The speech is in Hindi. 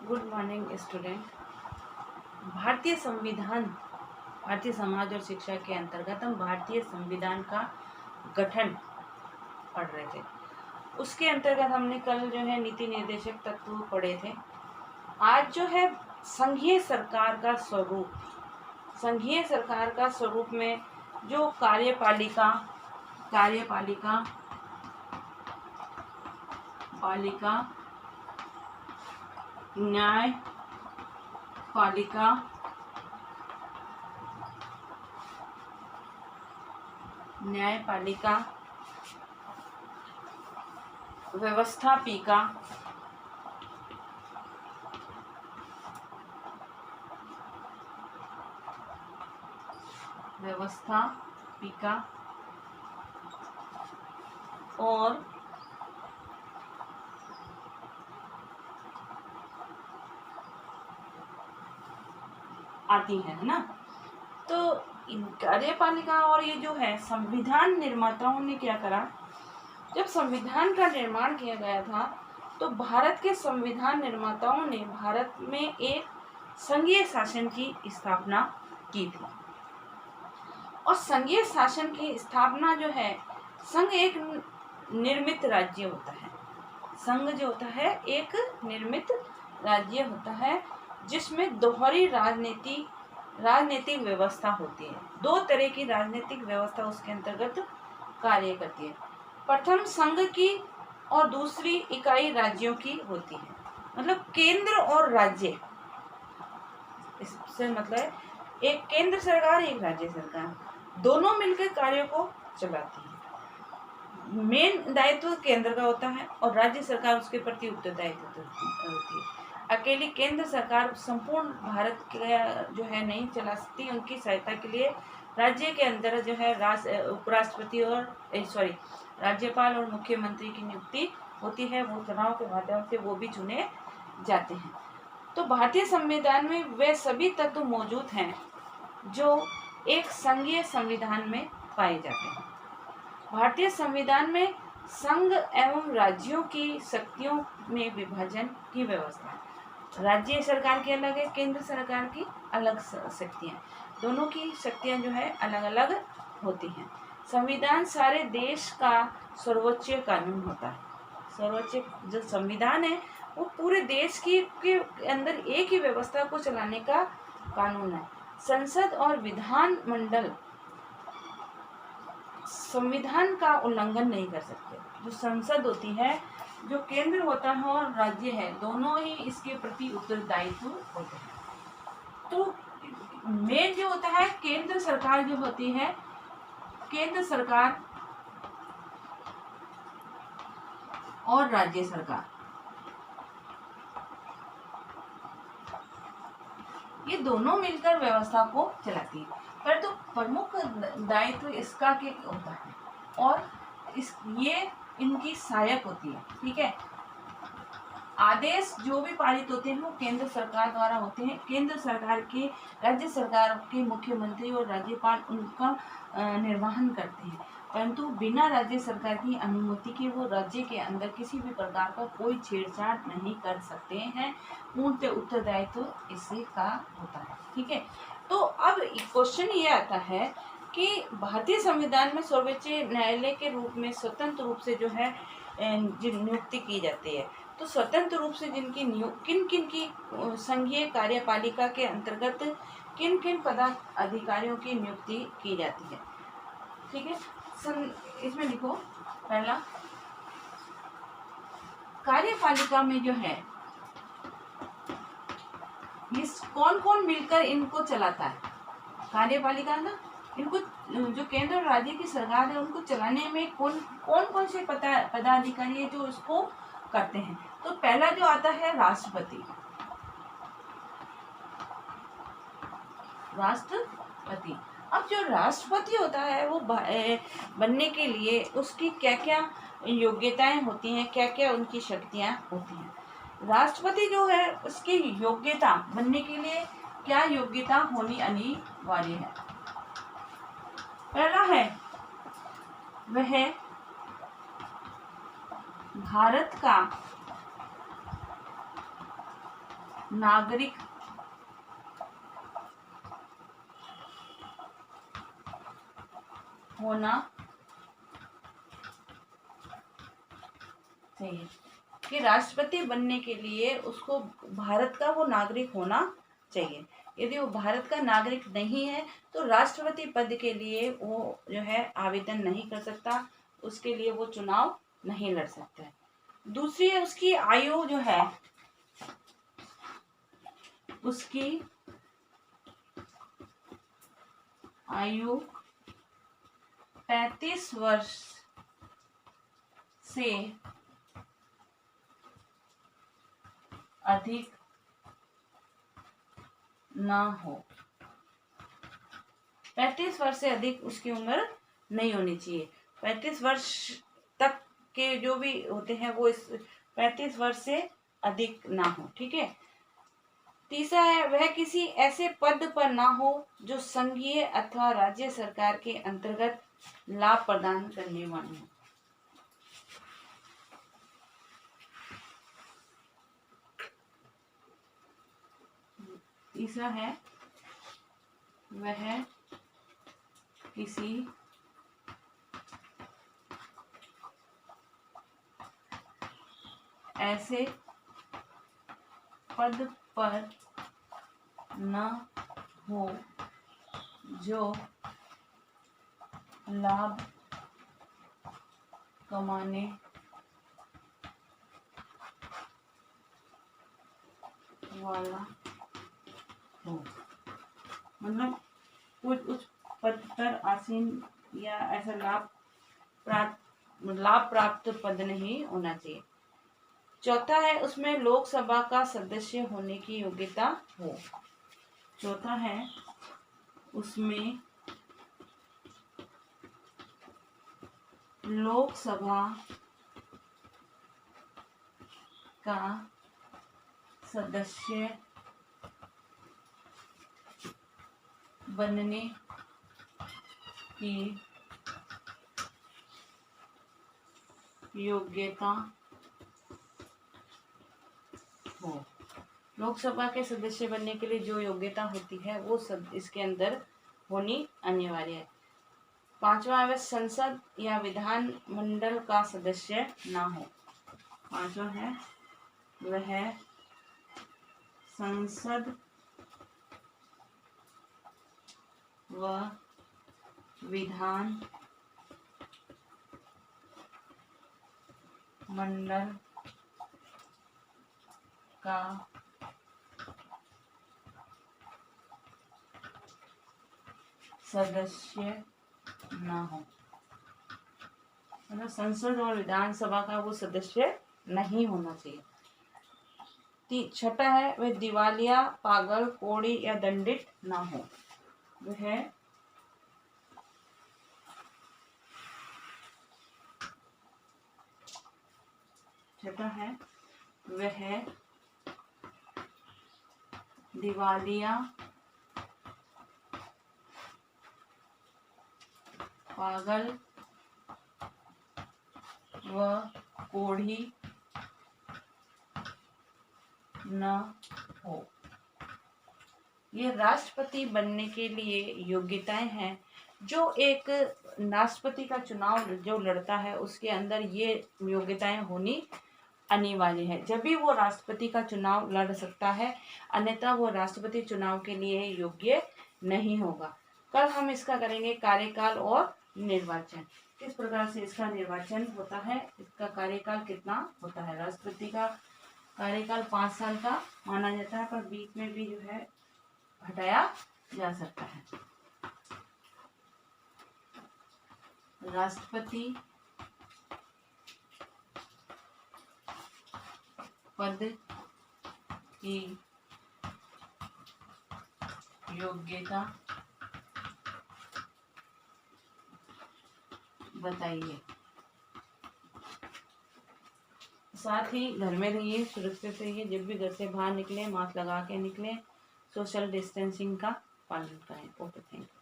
Good morning student. भारतीय संविधान, भारतीय समाज और शिक्षा के अंतर्गत हम भारतीय संविधान का गठन पढ़ रहे थे। उसके अंतर्गत हमने कल जो है नीति निर्देशक तत्व पढ़े थे। आज जो है संघीय सरकार का स्वरूप, संघीय सरकार का स्वरूप में जो कार्यपालिका न्यायपालिका, व्यवस्थापिका, और आती है ना। तो कार्यपालिका और ये जो है संविधान निर्माताओं ने क्या करा, जब संविधान का निर्माण किया गया था तो भारत के संविधान निर्माताओं ने भारत में एक संघीय शासन की स्थापना की थी। और संघीय शासन की स्थापना जो है, संघ एक निर्मित राज्य होता है। संघ जो होता है एक निर्मित राज्य होता है जिसमें दोहरी राजनीतिक व्यवस्था होती है। दो तरह की राजनीतिक व्यवस्था उसके अंतर्गत कार्य करती है। प्रथम संघ की और दूसरी इकाई राज्यों की होती है। मतलब केंद्र और राज्य, इससे मतलब एक केंद्र सरकार एक राज्य सरकार, दोनों मिलकर कार्यों को चलाती है। मेन दायित्व केंद्र का होता है और राज्य सरकार उसके प्रति उत्तरदायित्व होती है। अकेली केंद्र सरकार संपूर्ण भारत के जो है नहीं चला सकती। उनकी सहायता के लिए राज्य के अंदर जो है उपराष्ट्रपति और राज्यपाल और मुख्यमंत्री की नियुक्ति होती है। वो चुनाव के माध्यम से वो भी चुने जाते हैं। तो भारतीय संविधान में वे सभी तत्व मौजूद हैं जो एक संघीय संविधान में पाए जाते हैं। भारतीय संविधान में संघ एवं राज्यों की शक्तियों में विभाजन की व्यवस्था है। राज्य सरकार की अलग है, केंद्र सरकार की अलग शक्तियां, दोनों की शक्तियां जो है अलग अलग होती हैं। संविधान सारे देश का सर्वोच्च कानून होता है। सर्वोच्च जो संविधान है वो पूरे देश के अंदर एक ही व्यवस्था को चलाने का कानून है। संसद और विधान मंडल संविधान का उल्लंघन नहीं कर सकते। जो संसद होती है, जो केंद्र होता है और राज्य है, दोनों ही इसके प्रति उत्तरदायित्व होते हैं। तो मेन जो होता है केंद्र सरकार जो होती है, केंद्र सरकार और राज्य सरकार, ये दोनों मिलकर व्यवस्था को चलाती है। परंतु प्रमुख दायित्व इसका क्या होता है और ये इनकी सहायक होती है। ठीक है, आदेश जो भी पारित होते हैं वो केंद्र सरकार द्वारा होते हैं। केंद्र सरकार के, राज्य सरकार के मुख्यमंत्री और राज्यपाल उनका निर्वहन करते हैं। परंतु बिना राज्य सरकार की अनुमति के वो राज्य के अंदर किसी भी प्रकार का कोई छेड़छाड़ नहीं कर सकते हैं। पूर्ण उत्तरदायित्व इसी का होता है। ठीक है, तो अब क्वेश्चन ये आता है कि भारतीय संविधान में सर्वोच्च न्यायालय के रूप में स्वतंत्र रूप से जो है नियुक्ति की जाती है। तो स्वतंत्र रूप से जिनकी किन किन की संघीय कार्यपालिका के अंतर्गत किन किन पदाधिकारियों की नियुक्ति की जाती है। ठीक है, इसमें लिखो, पहला कार्यपालिका में जो है इस कौन कौन मिलकर इनको चलाता है। कार्यपालिका ना, इनको जो केंद्र और राज्य की सरकार है उनको चलाने में कौन से पदाधिकारी है जो इसको करते हैं। तो पहला जो आता है राष्ट्रपति। अब जो राष्ट्रपति होता है वो बनने के लिए उसकी क्या क्या योग्यताएं होती हैं, क्या क्या उनकी शक्तियां होती हैं। राष्ट्रपति जो है उसकी योग्यता बनने के लिए क्या योग्यता होनी अनिवार्य है। पहला है वह भारत का नागरिक होना चाहिए, कि राष्ट्रपति बनने के लिए उसको भारत का वो नागरिक होना चाहिए। यदि वो भारत का नागरिक नहीं है तो राष्ट्रपति पद के लिए वो जो है आवेदन नहीं कर सकता, उसके लिए वो चुनाव नहीं लड़ सकता है। दूसरी है उसकी आयु जो है, उसकी आयु 35 वर्ष से अधिक ना हो। 35 वर्ष से अधिक उसकी उम्र नहीं होनी चाहिए। 35 वर्ष तक के जो भी होते हैं वो इस 35 वर्ष से अधिक ना हो। ठीक है। तीसरा है वह किसी ऐसे पद पर ना हो जो संघीय अथवा राज्य सरकार के अंतर्गत लाभ प्रदान करने वाले हो। तीसरा है वह किसी ऐसे पद पर न हो जो लाभ कमाने वाला हो। मतलब कुछ उस पद पर आसीन या ऐसा लाभ प्राप्त पद नहीं होना चाहिए। चौथा है उसमें लोकसभा का सदस्य होने की योग्यता हो। चौथा है उसमें लोकसभा का सदस्य बनने की योग्यता हो। लोकसभा के सदस्य बनने के लिए जो योग्यता होती है वो सब इसके अंदर होनी अनिवार्य है। पांचवा है संसद या विधान मंडल का सदस्य ना हो। पांचवा है वह संसद व विधान मंडल का सदस्य ना हो। मतलब संसद और विधानसभा का वो सदस्य नहीं होना चाहिए। छठा है वह दिवालिया, पागल, कोड़ी या दंडित ना हो। वह छठा है वह दिवालिया, पागल व कोढ़ी न हो। ये राष्ट्रपति बनने के लिए योग्यताएं हैं। जो एक राष्ट्रपति का चुनाव जो लड़ता है उसके अंदर ये योग्यताएं होनी अनिवार्य है, जब भी वो राष्ट्रपति का चुनाव लड़ सकता है, अन्यथा वो राष्ट्रपति चुनाव के लिए योग्य नहीं होगा। कल हम इसका करेंगे कार्यकाल और निर्वाचन, किस प्रकार से इसका निर्वाचन होता है, इसका कार्यकाल कितना होता है। राष्ट्रपति का कार्यकाल 5 साल का माना जाता है, पर बीच में भी जो है हटाया जा सकता है। राष्ट्रपति पद की योग्यता बताइए। साथ ही घर में रहिए, सुरक्षित रहिए, जब भी घर से बाहर निकले मास्क लगा के निकले, सोशल डिस्टेंसिंग का पालन करें। Okay, thank you.